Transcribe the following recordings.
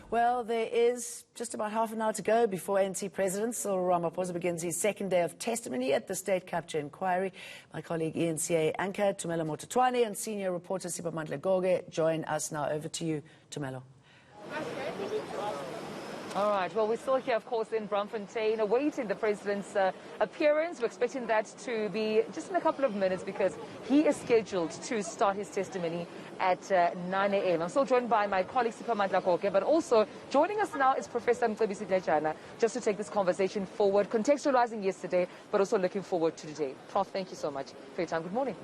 Well, there is just about half an hour to go before ANC President Cyril Ramaphosa begins his second day of testimony at the state capture inquiry. My colleague eNCA anchor Tumelo Mothotoane and senior reporter Siphamandla Goge join us now. Over to you, Tumelo. All right. Well, we're still here, of course, in Braamfontein, awaiting the president's appearance. We're expecting that to be just in a couple of minutes because he is scheduled to start his testimony at 9 a.m. I'm still joined by my colleague Siphamandla Goge, but also joining us now is Professor Mcebisi just to take this conversation forward, contextualizing yesterday, but also looking forward to today. Prof, thank you so much for your time. Good morning.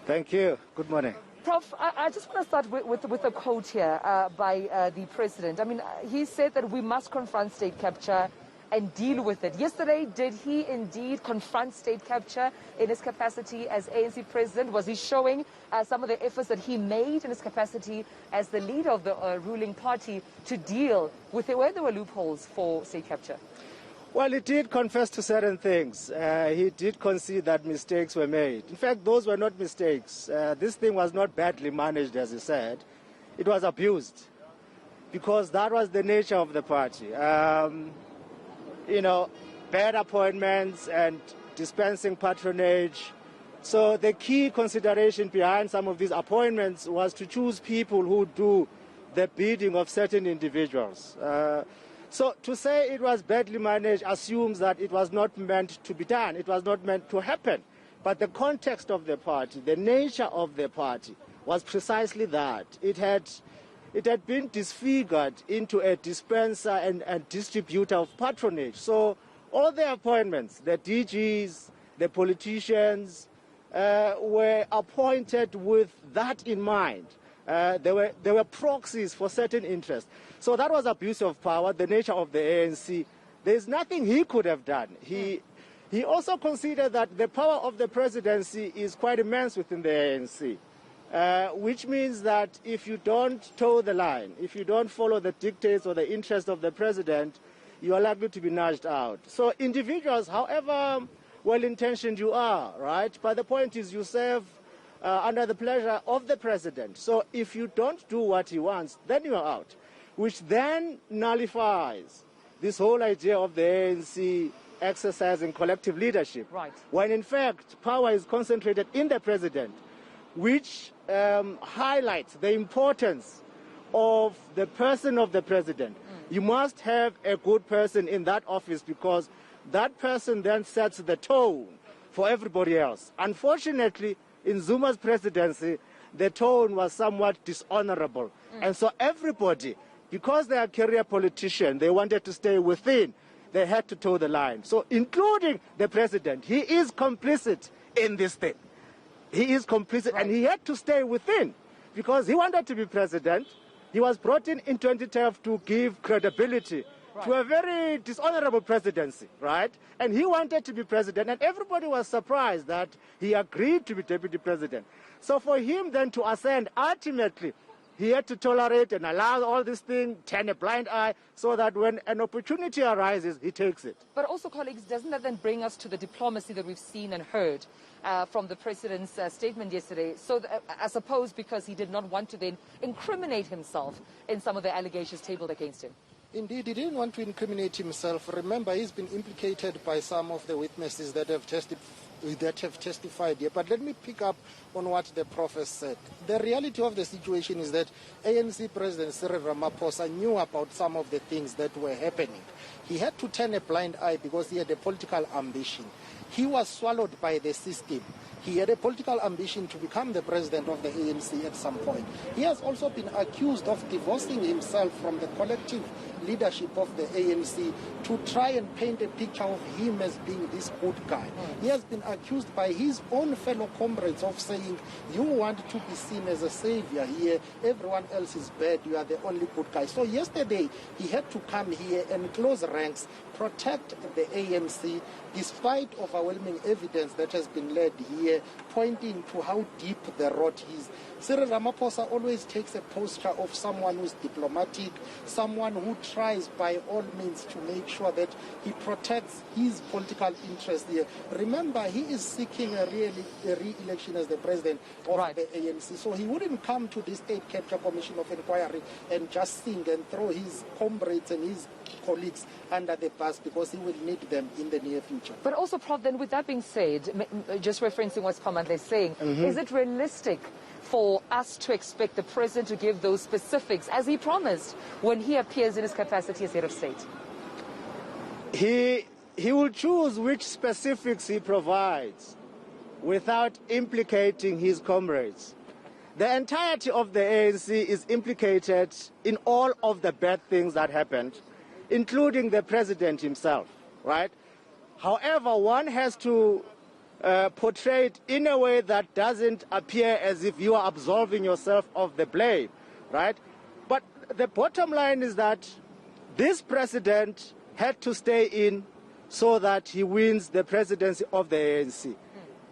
Thank you. Good morning. Prof, I just want to start with a quote here by the president. I mean, he said that we must confront state capture and deal with it. Yesterday, did he indeed confront state capture in his capacity as ANC president? Was he showing some of the efforts that he made in his capacity as the leader of the ruling party to deal with where there were loopholes for state capture? Well, he did confess to certain things. He did concede that mistakes were made. In fact, those were not mistakes. This thing was not badly managed, as he said. It was abused because that was the nature of the party. Bad appointments and dispensing patronage. So the key consideration behind some of these appointments was to choose people who do the bidding of certain individuals. So to say it was badly managed assumes that it was not meant to be done. It was not meant to happen. But the context of the party, the nature of the party was precisely that. It had been disfigured into a dispenser and distributor of patronage. So all the appointments, the DGs, the politicians, were appointed with that in mind. There were proxies for certain interests. So that was abuse of power, the nature of the ANC. There's nothing he could have done. He also considered that the power of the presidency is quite immense within the ANC, which means that if you don't toe the line, if you don't follow the dictates or the interests of the president, you are likely to be nudged out. So individuals, however well-intentioned you are, right? But the point is you serve under the pleasure of the president. So if you don't do what he wants, then you are out, which then nullifies this whole idea of the ANC exercising collective leadership. Right. When in fact, power is concentrated in the president, which highlights the importance of the person of the president. You must have a good person in that office because that person then sets the tone for everybody else. Unfortunately, in Zuma's presidency, the tone was somewhat dishonorable. And so everybody, because they are career politicians, they wanted to stay within. They had to toe the line. So including the president, he is complicit in this thing. He is complicit, right. And he had to stay within because he wanted to be president. He was brought in 2012 to give credibility to a very dishonorable presidency, right? And he wanted to be president, and everybody was surprised that he agreed to be deputy president. So for him then to ascend, ultimately, he had to tolerate and allow all this thing, turn a blind eye, so that when an opportunity arises, he takes it. But also, colleagues, doesn't that then bring us to the diplomacy that we've seen and heard from the president's statement yesterday? So I suppose because he did not want to then incriminate himself in some of the allegations tabled against him. Indeed, he didn't want to incriminate himself. Remember, he's been implicated by some of the witnesses that have testified here. But let me pick up on what the Prof said. The reality of the situation is that ANC President Cyril Ramaphosa knew about some of the things that were happening. He had to turn a blind eye because he had a political ambition. He was swallowed by the system. He had a political ambition to become the president of the ANC at some point. He has also been accused of divorcing himself from the collective leadership of the ANC to try and paint a picture of him as being this good guy. He has been accused by his own fellow comrades of saying, you want to be seen as a savior here, everyone else is bad, you are the only good guy. So yesterday, he had to come here and close ranks, protect the ANC, despite overwhelming evidence that has been led here there, pointing to how deep the rot is. Cyril Ramaphosa always takes a posture of someone who's diplomatic, someone who tries by all means to make sure that he protects his political interests here. Remember, he is seeking a re-election as the president of the ANC, so he wouldn't come to the State Capture Commission of Inquiry and just sing and throw his comrades and his colleagues under the bus, because he will need them in the near future. But also, Prof, then with that being said, just referencing what Siphamandla is saying, is it realistic for us to expect the president to give those specifics, as he promised, when he appears in his capacity as head of state? He will choose which specifics he provides without implicating his comrades. The entirety of the ANC is implicated in all of the bad things that happened, including the president himself, right? However, one has to portray it in a way that doesn't appear as if you are absolving yourself of the blame, right? But the bottom line is that this president had to stay in so that he wins the presidency of the ANC.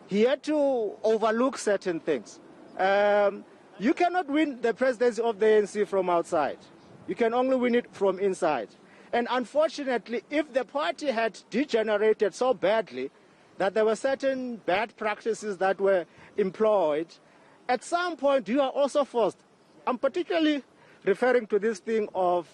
He had to overlook certain things. You cannot win the presidency of the ANC from outside. You can only win it from inside. And unfortunately, if the party had degenerated so badly that there were certain bad practices that were employed, at some point you are also forced. I'm particularly referring to this thing of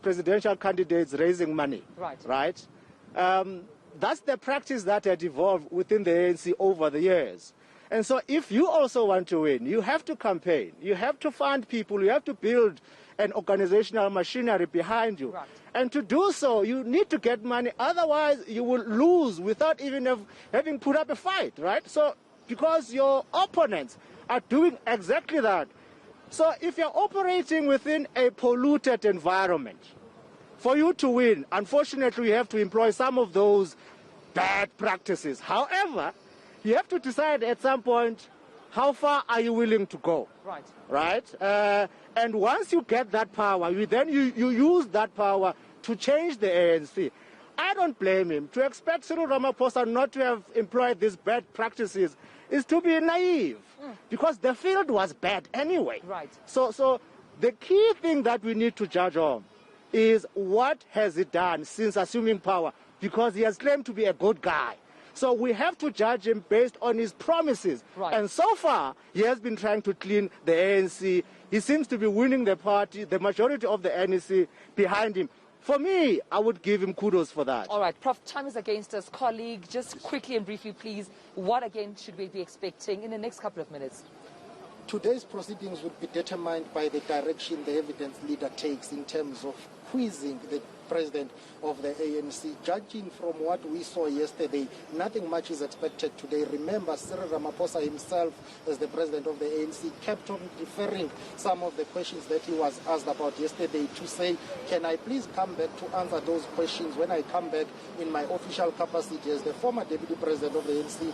presidential candidates raising money. Right? That's the practice that had evolved within the ANC over the years. And so if you also want to win, you have to campaign, you have to fund people, you have to build an organizational machinery behind you. And to do so, you need to get money, otherwise you will lose without even having put up a fight, right? So, because your opponents are doing exactly that. So if you're operating within a polluted environment, for you to win, unfortunately, you have to employ some of those bad practices. However, you have to decide at some point, how far are you willing to go? Right? And once you get that power, you use that power to change the ANC. I don't blame him. To expect Cyril Ramaphosa not to have employed these bad practices is to be naive, because the field was bad anyway. So the key thing that we need to judge on is what has he done since assuming power, because he has claimed to be a good guy. So we have to judge him based on his promises. And so far, he has been trying to clean the ANC. He seems to be winning the party, the majority of the ANC behind him. For me, I would give him kudos for that. All right, Prof, time is against us. Colleague, just quickly and briefly, please, what again should we be expecting in the next couple of minutes? Today's proceedings would be determined by the direction the evidence leader takes in terms of quizzing the president of the ANC. Judging from what we saw yesterday, nothing much is expected today. Remember, Cyril Ramaphosa himself, as the president of the ANC, kept on referring some of the questions that he was asked about yesterday to say, can I please come back to answer those questions when I come back in my official capacity as the former deputy president of the ANC,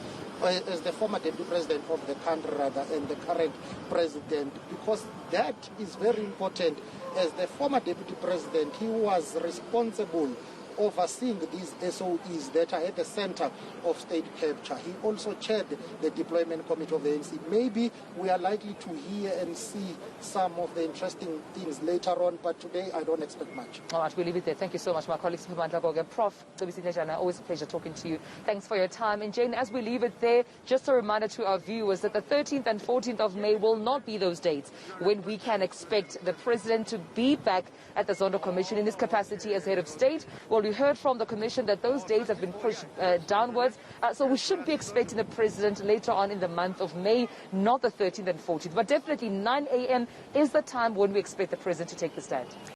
as the former deputy president of the country rather, and the current president, because that is very important. As the former deputy president, he was responsible overseeing these SOEs that are at the center of state capture. He also chaired the deployment committee of the ANC. Maybe we are likely to hear and see some of the interesting things later on, but today I don't expect much. All right, we'll leave it there. Thank you so much, my colleague Siphamandla Goge. Prof, always a pleasure talking to you. Thanks for your time. And Jane, as we leave it there, just a reminder to our viewers that the 13th and 14th of May will not be those dates when we can expect the president to be back at the Zondo Commission in his capacity as head of state. Well, we heard from the commission that those dates have been pushed downwards, so we should be expecting the president later on in the month of May, not the 13th and 14th, but definitely 9 a.m. is the time when we expect the president to take the stand.